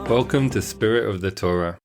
Welcome to Spirit of the Torah.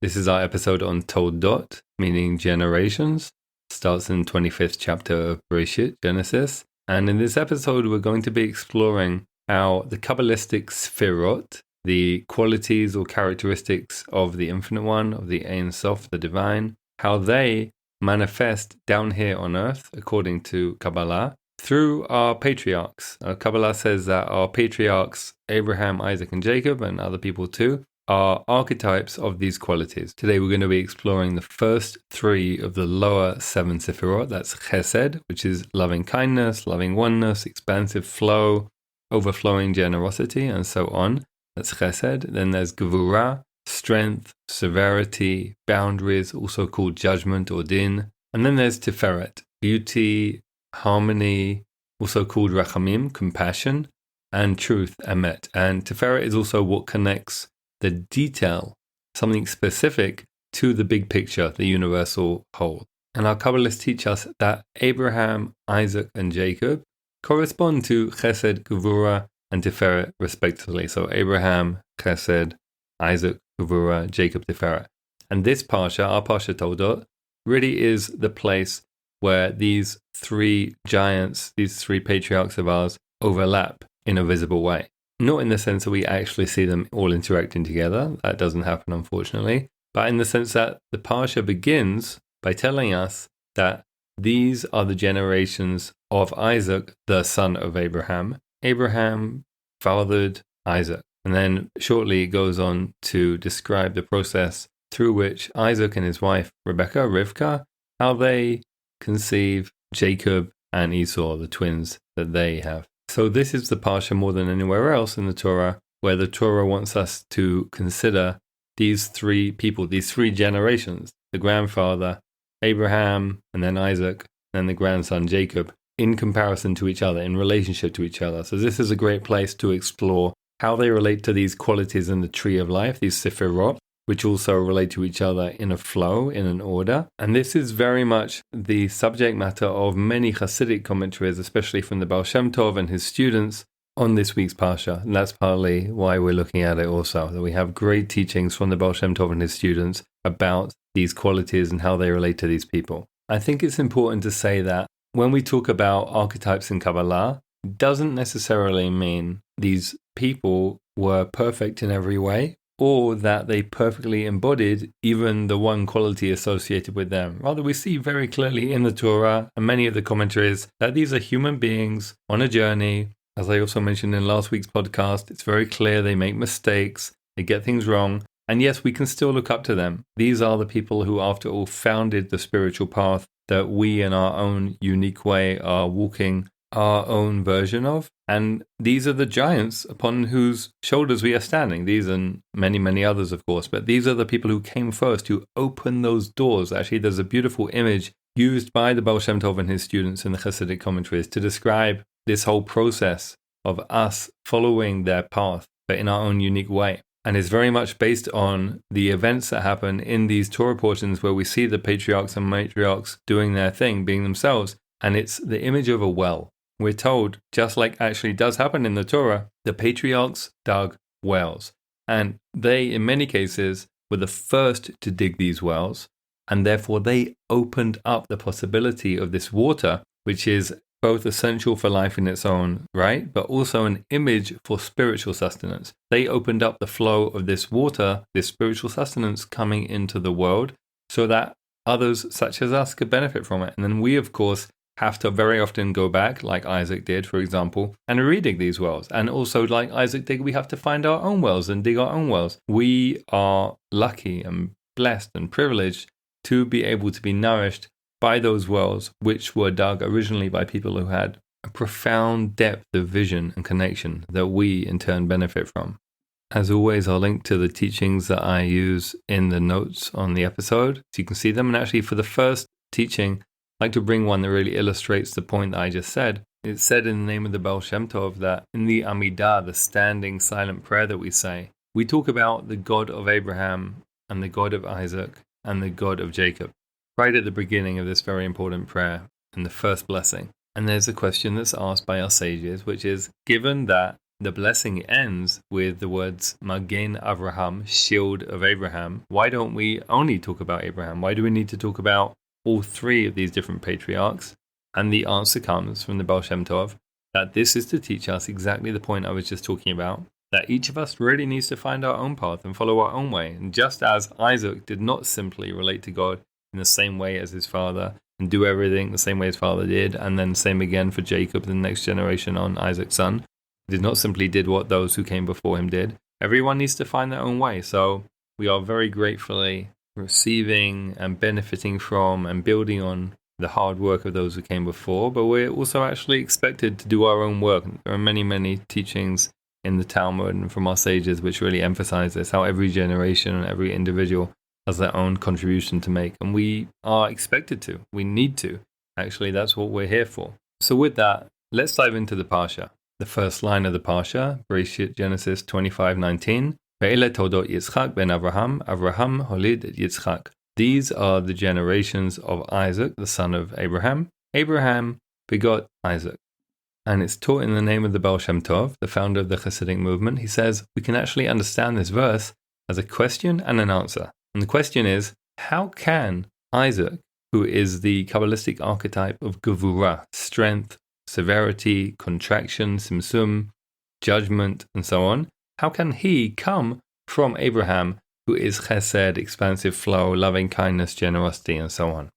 This is our episode on Toldot, meaning generations. Starts in the 25th chapter of Bereshit, Genesis. And in this episode, we're going to be exploring how the Kabbalistic Sfirot, the qualities or characteristics of the Infinite One, of the Ein Sof, the Divine, how they manifest down here on earth, according to Kabbalah, through our patriarchs. Kabbalah says that our patriarchs, Abraham, Isaac, and Jacob, and other people too, are archetypes of these qualities. Today we're going to be exploring the first three of the lower seven Sefirot. That's Chesed, which is loving kindness, loving oneness, expansive flow, overflowing generosity, and so on. That's Chesed. Then there's Gevurah, strength, severity, boundaries, also called judgment or din. And then there's Tiferet, beauty, harmony, also called Rachamim, compassion, and truth, Emet. And Tiferet is also what connects the detail, something specific, to the big picture, the universal whole. And our Kabbalists teach us that Abraham, Isaac, and Jacob correspond to Chesed, Gevurah, and Tiferet respectively. So Abraham, Chesed, Isaac, Gevurah, Jacob, Tiferet. And this Parsha, our Parsha Toldot, really is the place where these three giants, these three patriarchs of ours, overlap in a visible way. Not in the sense that we actually see them all interacting together. That doesn't happen, unfortunately. But in the sense that the Parsha begins by telling us that these are the generations of Isaac, the son of Abraham. Abraham fathered Isaac. And then shortly it goes on to describe the process through which Isaac and his wife, Rivka, how they conceive Jacob and Esau, the twins that they have. So this is the Parsha more than anywhere else in the Torah, where the Torah wants us to consider these three people, these three generations, the grandfather, Abraham, and then Isaac, and the grandson, Jacob, in comparison to each other, in relationship to each other. So this is a great place to explore how they relate to these qualities in the tree of life, these Sefirot, which also relate to each other in a flow, in an order. And this is very much the subject matter of many Hasidic commentaries, especially from the Baal Shem Tov and his students on this week's Parsha. And that's partly why we're looking at it also, that we have great teachings from the Baal Shem Tov and his students about these qualities and how they relate to these people. I think it's important to say that when we talk about archetypes in Kabbalah, it doesn't necessarily mean these people were perfect in every way, or that they perfectly embodied even the one quality associated with them. Rather, we see very clearly in the Torah and many of the commentaries that these are human beings on a journey. As I also mentioned in last week's podcast, it's very clear they make mistakes, they get things wrong, and yes, we can still look up to them. These are the people who, after all, founded the spiritual path that we in our own unique way are walking our own version of. And these are the giants upon whose shoulders we are standing. These and many, many others, of course. But these are the people who came first, who opened those doors. Actually, there's a beautiful image used by the Baal Shem Tov and his students in the Hasidic commentaries to describe this whole process of us following their path, but in our own unique way. And it's very much based on the events that happen in these Torah portions where we see the patriarchs and matriarchs doing their thing, being themselves. And it's the image of a well. We're told, just like actually does happen in the Torah, the patriarchs dug wells. And they, in many cases, were the first to dig these wells. And therefore, they opened up the possibility of this water, which is both essential for life in its own right, but also an image for spiritual sustenance. They opened up the flow of this water, this spiritual sustenance coming into the world, so that others such as us could benefit from it. And then we, of course, have to very often go back, like Isaac did, for example, and redig these wells. And also, like Isaac did, we have to find our own wells and dig our own wells. We are lucky and blessed and privileged to be able to be nourished by those wells, which were dug originally by people who had a profound depth of vision and connection that we in turn benefit from. As always, I'll link to the teachings that I use in the notes on the episode so you can see them. And actually, for the first teaching, I'd like to bring one that really illustrates the point that I just said. It's said in the name of the Baal Shem Tov that in the Amidah, the standing silent prayer that we say, we talk about the God of Abraham and the God of Isaac and the God of Jacob right at the beginning of this very important prayer and the first blessing. And there's a question that's asked by our sages, which is, given that the blessing ends with the words Magen Avraham, shield of Abraham, why don't we only talk about Abraham? Why do we need to talk about all three of these different patriarchs? And the answer comes from the Baal Shem Tov that this is to teach us exactly the point I was just talking about, that each of us really needs to find our own path and follow our own way. And just as Isaac did not simply relate to God in the same way as his father and do everything the same way his father did, and then same again for Jacob, the next generation on Isaac's son, he did not simply did what those who came before him did. Everyone needs to find their own way. So we are very gratefully receiving and benefiting from and building on the hard work of those who came before, but we're also actually expected to do our own work. There are many, many teachings in the Talmud and from our sages which really emphasize this, how every generation and every individual has their own contribution to make, and we are expected to. We need to. Actually, that's what we're here for. So with that, let's dive into the Parsha. The first line of the Parsha, Bereshit, Genesis 25:19, Ve'ele Toldot Yitzchak ben Avraham, Avraham holid et Yitzchak. These are the generations of Isaac, the son of Abraham. Abraham begot Isaac. And it's taught in the name of the Baal Shem Tov, the founder of the Hasidic movement. He says we can actually understand this verse as a question and an answer. And the question is, how can Isaac, who is the Kabbalistic archetype of Gevurah, strength, severity, contraction, simsum, judgment, and so on, how can he come from Abraham, who is chesed, expansive flow, loving kindness, generosity, and so on?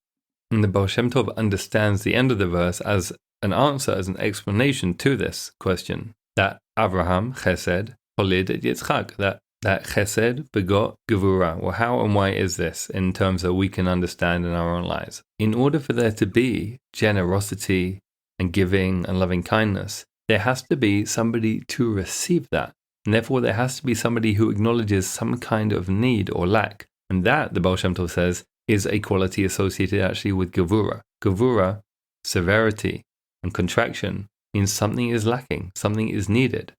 And the Baal Shem Tov understands the end of the verse as an answer, as an explanation to this question, that Avraham, chesed, holid et Yitzchak, that chesed begot Gevurah. Well, how and why is this in terms that we can understand in our own lives? In order for there to be generosity and giving and loving kindness, there has to be somebody to receive that. And therefore, there has to be somebody who acknowledges some kind of need or lack. And that, the Baal Shem Tov says, is a quality associated actually with Gevurah. Gevurah, severity and contraction, means something is lacking, something is needed.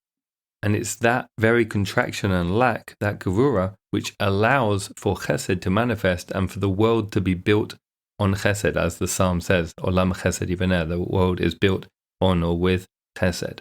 And it's that very contraction and lack, that Gevurah, which allows for chesed to manifest and for the world to be built on chesed, as the psalm says, Olam chesed yibaneh, the world is built on or with chesed.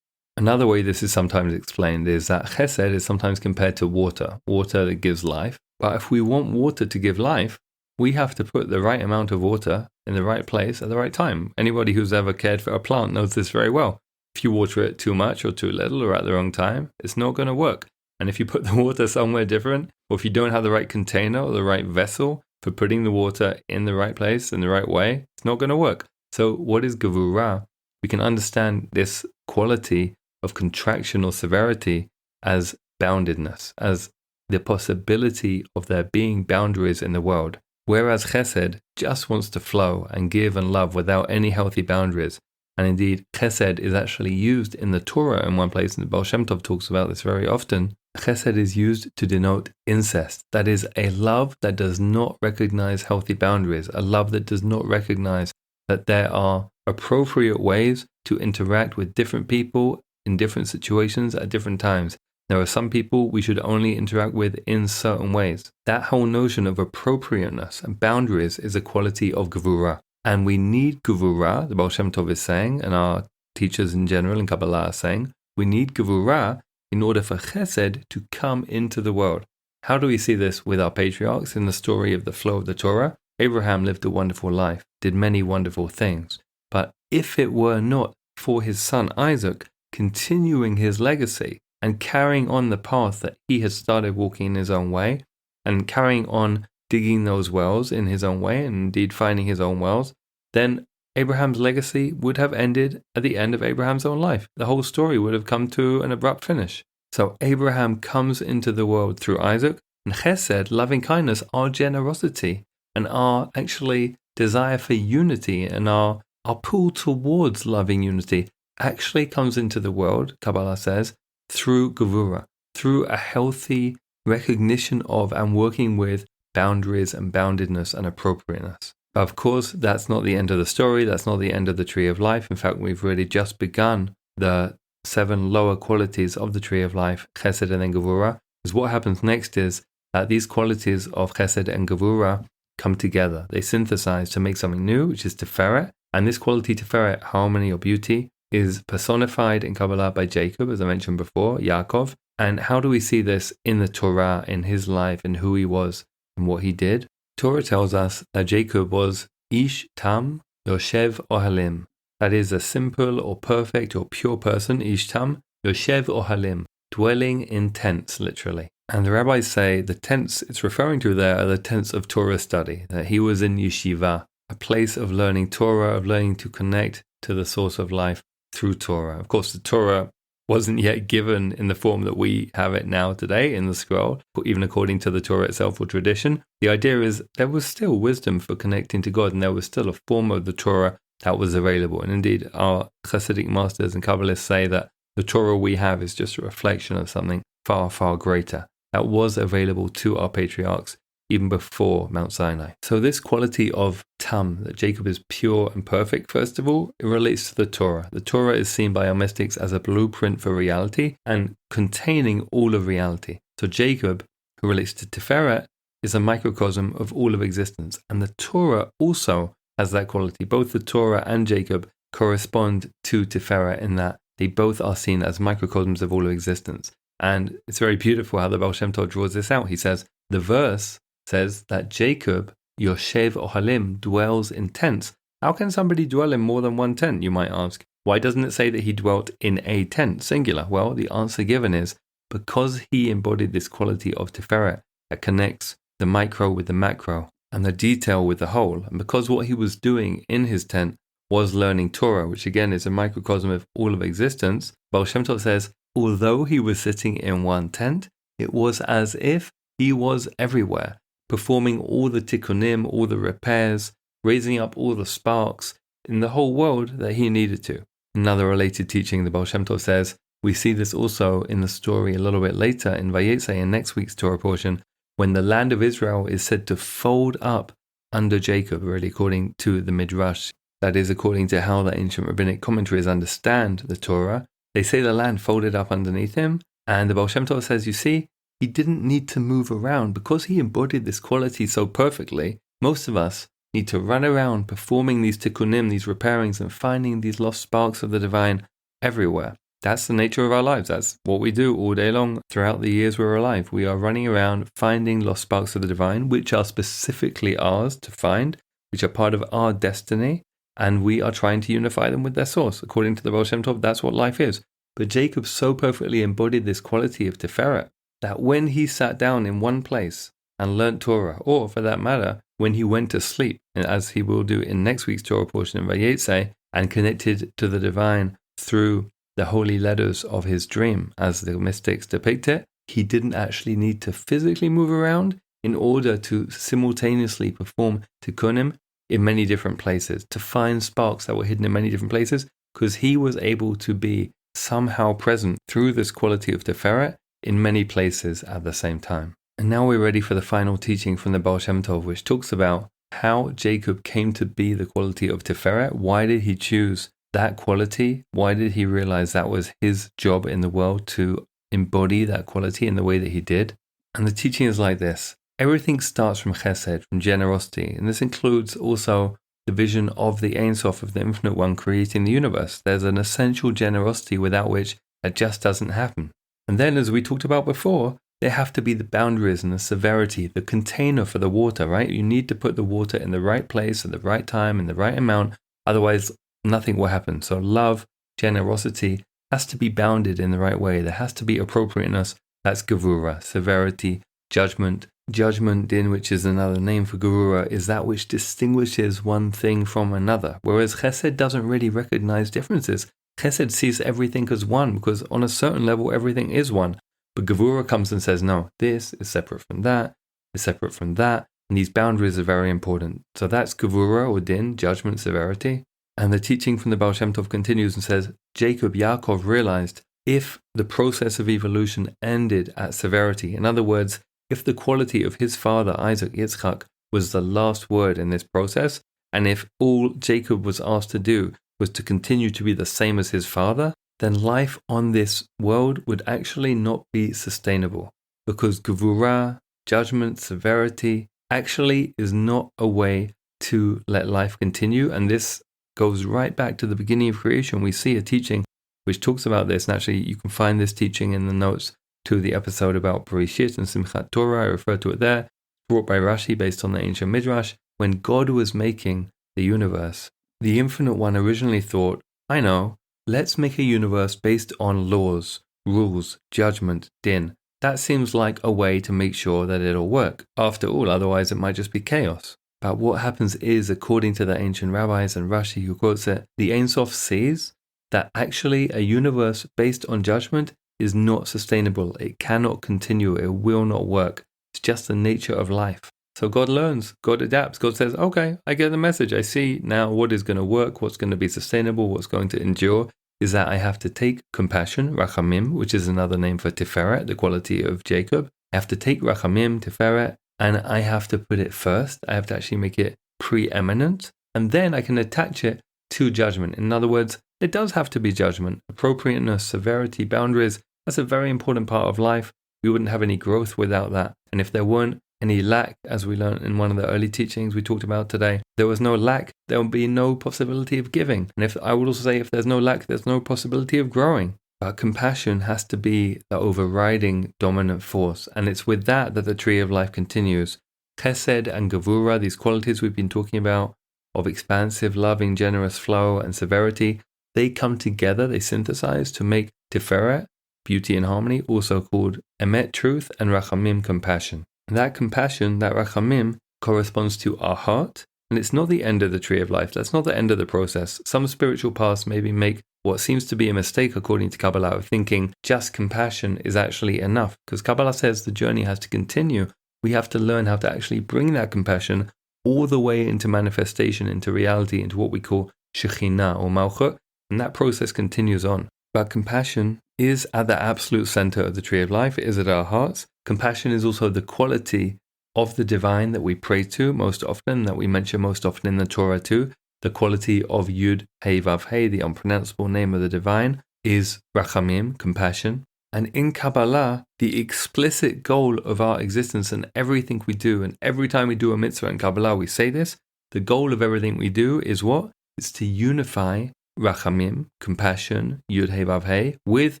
Another way this is sometimes explained is that chesed is sometimes compared to water that gives life. But if we want water to give life, we have to put the right amount of water in the right place at the right time. Anybody who's ever cared for a plant knows this very well. If you water it too much or too little or at the wrong time, it's not going to work. And if you put the water somewhere different, or if you don't have the right container or the right vessel for putting the water in the right place in the right way, it's not going to work. So what is Gevurah? We can understand this quality of contraction or severity as boundedness, as the possibility of there being boundaries in the world. Whereas chesed just wants to flow and give and love without any healthy boundaries. And indeed, chesed is actually used in the Torah in one place, and the Baal Shem Tov talks about this very often. Chesed is used to denote incest. That is a love that does not recognize healthy boundaries, a love that does not recognize that there are appropriate ways to interact with different people in different situations at different times. There are some people we should only interact with in certain ways. That whole notion of appropriateness and boundaries is a quality of Gevurah. And we need Gevurah, the Baal Shem Tov is saying, and our teachers in general in Kabbalah are saying, we need Gevurah in order for chesed to come into the world. How do we see this with our patriarchs in the story of the flow of the Torah? Abraham lived a wonderful life, did many wonderful things. But if it were not for his son Isaac continuing his legacy and carrying on the path that he had started walking in his own way, and carrying on digging those wells in his own way, and indeed finding his own wells, then Abraham's legacy would have ended at the end of Abraham's own life. The whole story would have come to an abrupt finish. So Abraham comes into the world through Isaac, and chesed, loving kindness, our generosity, and our actually desire for unity, and our pull towards loving unity actually comes into the world, Kabbalah says, through Gevurah, through a healthy recognition of and working with boundaries and boundedness and appropriateness. Of course, that's not the end of the story. That's not the end of the tree of life. In fact, we've really just begun the 7 lower qualities of the tree of life, chesed and then gevura. Because what happens next is that these qualities of chesed and gevura come together. They synthesize to make something new, which is tiferet. And this quality tiferet, harmony or beauty, is personified in Kabbalah by Jacob, as I mentioned before, Yaakov. And how do we see this in the Torah, in his life, and who he was and what he did? Torah tells us that Jacob was Ish Tam Yoshev Ohalim. That is a simple or perfect or pure person, Ish Tam Yoshev Ohalim, dwelling in tents, literally. And the rabbis say the tents it's referring to there are the tents of Torah study, that he was in yeshiva, a place of learning Torah, of learning to connect to the source of life through Torah. Of course, the Torah wasn't yet given in the form that we have it now today in the scroll, even according to the Torah itself or tradition. The idea is there was still wisdom for connecting to God, and there was still a form of the Torah that was available. And indeed, our Hasidic masters and Kabbalists say that the Torah we have is just a reflection of something far, far greater that was available to our patriarchs even before Mount Sinai. So this quality of Tam, that Jacob is pure and perfect, first of all, it relates to the Torah. The Torah is seen by our mystics as a blueprint for reality and containing all of reality. So Jacob, who relates to Tiferet, is a microcosm of all of existence. And the Torah also has that quality. Both the Torah and Jacob correspond to Tiferet in that they both are seen as microcosms of all of existence. And it's very beautiful how the Baal Shem Tov draws this out. He says, the verse says that Jacob, Yoshev Ohalim, dwells in tents. How can somebody dwell in more than one tent, you might ask? Why doesn't it say that he dwelt in a tent, singular? Well, the answer given is because he embodied this quality of Tiferet that connects the micro with the macro and the detail with the whole. And because what he was doing in his tent was learning Torah, which again is a microcosm of all of existence, Baal Shem Tov says, although he was sitting in one tent, it was as if he was everywhere, performing all the tikkunim, all the repairs, raising up all the sparks in the whole world that he needed to. Another related teaching, the Baal Shem Tov says, we see this also in the story a little bit later in Vayetze in next week's Torah portion, when the land of Israel is said to fold up under Jacob, really according to the Midrash. That is according to how the ancient rabbinic commentaries understand the Torah. They say the land folded up underneath him, and the Baal Shem Tov says, you see, he didn't need to move around because he embodied this quality so perfectly. Most of us need to run around performing these tikkunim, these repairings, and finding these lost sparks of the divine everywhere. That's the nature of our lives. That's what we do all day long throughout the years we're alive. We are running around finding lost sparks of the divine, which are specifically ours to find, which are part of our destiny, and we are trying to unify them with their source. According to the Baal Shem Tov, that's what life is. But Jacob so perfectly embodied this quality of Tiferet that when he sat down in one place and learnt Torah, or for that matter, when he went to sleep, and as he will do in next week's Torah portion in Vayetze, and connected to the divine through the holy letters of his dream, as the mystics depict it, he didn't actually need to physically move around in order to simultaneously perform tikkunim in many different places, to find sparks that were hidden in many different places, because he was able to be somehow present through this quality of Tiferet in many places at the same time. And now we're ready for the final teaching from the Baal Shem Tov, which talks about how Jacob came to be the quality of Tiferet. Why did he choose that quality? Why did he realize that was his job in the world to embody that quality in the way that he did? And the teaching is like this. Everything starts from chesed, from generosity. And this includes also the vision of the Ein Sof, of the Infinite One creating the universe. There's an essential generosity without which that just doesn't happen. And then, as we talked about before, there have to be the boundaries and the severity, the container for the water, right? You need to put the water in the right place at the right time, in the right amount. Otherwise, nothing will happen. So love, generosity has to be bounded in the right way. There has to be appropriateness. That's gevura, severity, judgment. Judgment, din, which is another name for gevura, is that which distinguishes one thing from another. Whereas chesed doesn't really recognize differences. Chesed sees everything as one, because on a certain level, everything is one. But gevura comes and says, no, this is separate from that, is separate from that, and these boundaries are very important. So that's gevura or din, judgment, severity. And the teaching from the Baal Shem Tov continues and says, Jacob, Yaakov realized if the process of evolution ended at severity, in other words, if the quality of his father Isaac Yitzchak was the last word in this process, and if all Jacob was asked to do was to continue to be the same as his father, then life on this world would actually not be sustainable, because Gevurah, judgment, severity, actually is not a way to let life continue. And this goes right back to the beginning of creation. We see a teaching which talks about this, and actually you can find this teaching in the notes to the episode about Bereshit and Simchat Torah. I refer to it there, brought by Rashi based on the ancient Midrash. When God was making the universe, the Infinite One originally thought, I know, let's make a universe based on laws, rules, judgment, din. That seems like a way to make sure that it'll work. After all, otherwise it might just be chaos. But what happens is, according to the ancient rabbis and Rashi who quotes it, the Ein Sof sees that actually a universe based on judgment is not sustainable. It cannot continue. It will not work. It's just the nature of life. So God learns, God adapts. God says, okay, I get the message. I see now what is going to work, what's going to be sustainable, what's going to endure, is that I have to take compassion, rachamim, which is another name for tiferet, the quality of Jacob. I have to take rachamim, tiferet, and I have to put it first. I have to actually make it preeminent, and then I can attach it to judgment. In other words, it does have to be judgment, appropriateness, severity, boundaries. That's a very important part of life. We wouldn't have any growth without that. And if there weren't any lack, as we learned in one of the early teachings we talked about today, there was no lack, there would be no possibility of giving. And I would also say if there's no lack, there's no possibility of growing. But compassion has to be the overriding dominant force. And it's with that the tree of life continues. Chesed and Gevurah, these qualities we've been talking about, of expansive, loving, generous flow and severity, they come together, they synthesize to make Tiferet, beauty and harmony, also called Emet, truth, and Rachamim, compassion. And that compassion, that Rachamim, corresponds to our heart, and it's not the end of the tree of life. That's not the end of the process. Some spiritual paths maybe make what seems to be a mistake according to Kabbalah of thinking just compassion is actually enough, because Kabbalah says the journey has to continue. We have to learn how to actually bring that compassion all the way into manifestation, into reality, into what we call Shekhinah or Malchut, and that process continues on. But compassion is at the absolute center of the tree of life. It is at our hearts. Compassion is also the quality of the divine that we pray to most often, that we mention most often in the Torah too. The quality of Yud, Hey, Vav, Hey, the unpronounceable name of the divine, is Rachamim, compassion. And in Kabbalah, the explicit goal of our existence and everything we do, and every time we do a mitzvah in Kabbalah, we say this, the goal of everything we do is what? It's to unify Rachamim, compassion, Yud, Hey, Vav, Hey, with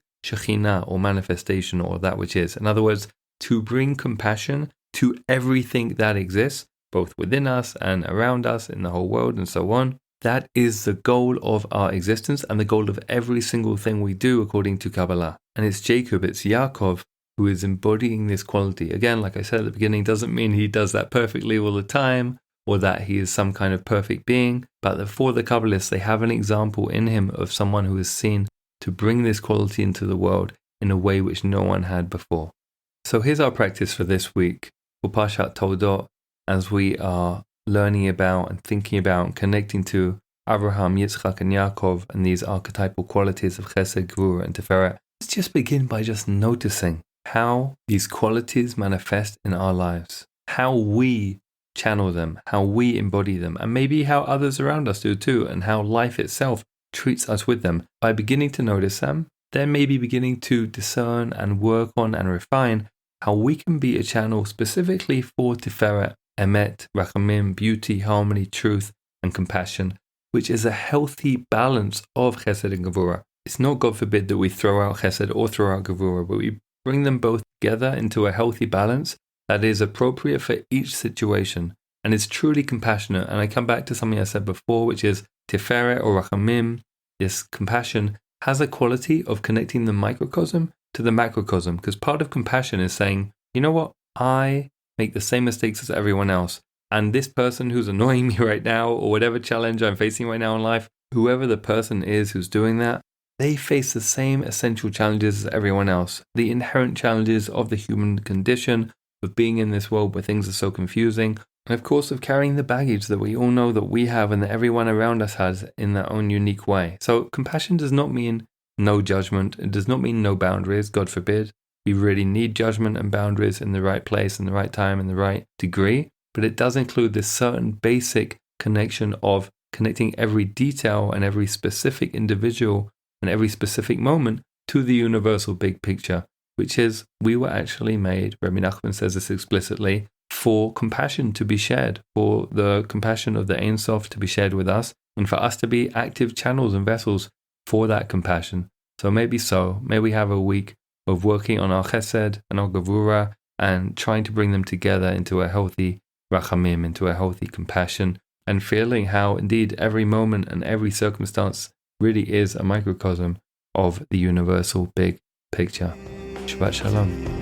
Shekhinah or manifestation or that which is. In other words, to bring compassion to everything that exists, both within us and around us in the whole world and so on. That is the goal of our existence and the goal of every single thing we do according to Kabbalah. And it's Jacob, it's Yaakov who is embodying this quality. Again, like I said at the beginning, doesn't mean he does that perfectly all the time or that he is some kind of perfect being. But for the Kabbalists, they have an example in him of someone who is seen to bring this quality into the world in a way which no one had before. So here's our practice for this week for Parshat Toldot, as we are learning about and thinking about and connecting to Abraham, Yitzchak, and Yaakov and these archetypal qualities of Chesed, Gevurah, and Tiferet. Let's just begin by just noticing how these qualities manifest in our lives, how we channel them, how we embody them, and maybe how others around us do too, and how life itself treats us with them. By beginning to notice them, then maybe beginning to discern and work on and refine how we can be a channel specifically for Tiferet, Emet, Rachamim, beauty, harmony, truth, and compassion, which is a healthy balance of Chesed and Gevurah. It's not, God forbid, that we throw out Chesed or throw out Gevurah, but we bring them both together into a healthy balance that is appropriate for each situation and is truly compassionate. And I come back to something I said before, which is Tiferet or Rachamim, this compassion, has a quality of connecting the microcosm to the macrocosm, because part of compassion is saying, you know what, I make the same mistakes as everyone else, and this person who's annoying me right now, or whatever challenge I'm facing right now in life, whoever the person is who's doing that, they face the same essential challenges as everyone else, the inherent challenges of the human condition, of being in this world where things are so confusing, and of course of carrying the baggage that we all know that we have and that everyone around us has in their own unique way. So compassion does not mean no judgment. It does not mean no boundaries, God forbid. We really need judgment and boundaries in the right place, in the right time, in the right degree. But it does include this certain basic connection of connecting every detail and every specific individual and every specific moment to the universal big picture, which is we were actually made, Rabbi Nachman says this explicitly, for compassion to be shared, for the compassion of the Ein Sof to be shared with us, and for us to be active channels and vessels for that compassion. So may we have a week of working on our chesed and our gevura and trying to bring them together into a healthy rachamim, into a healthy compassion, and feeling how indeed every moment and every circumstance really is a microcosm of the universal big picture. Shabbat Shalom.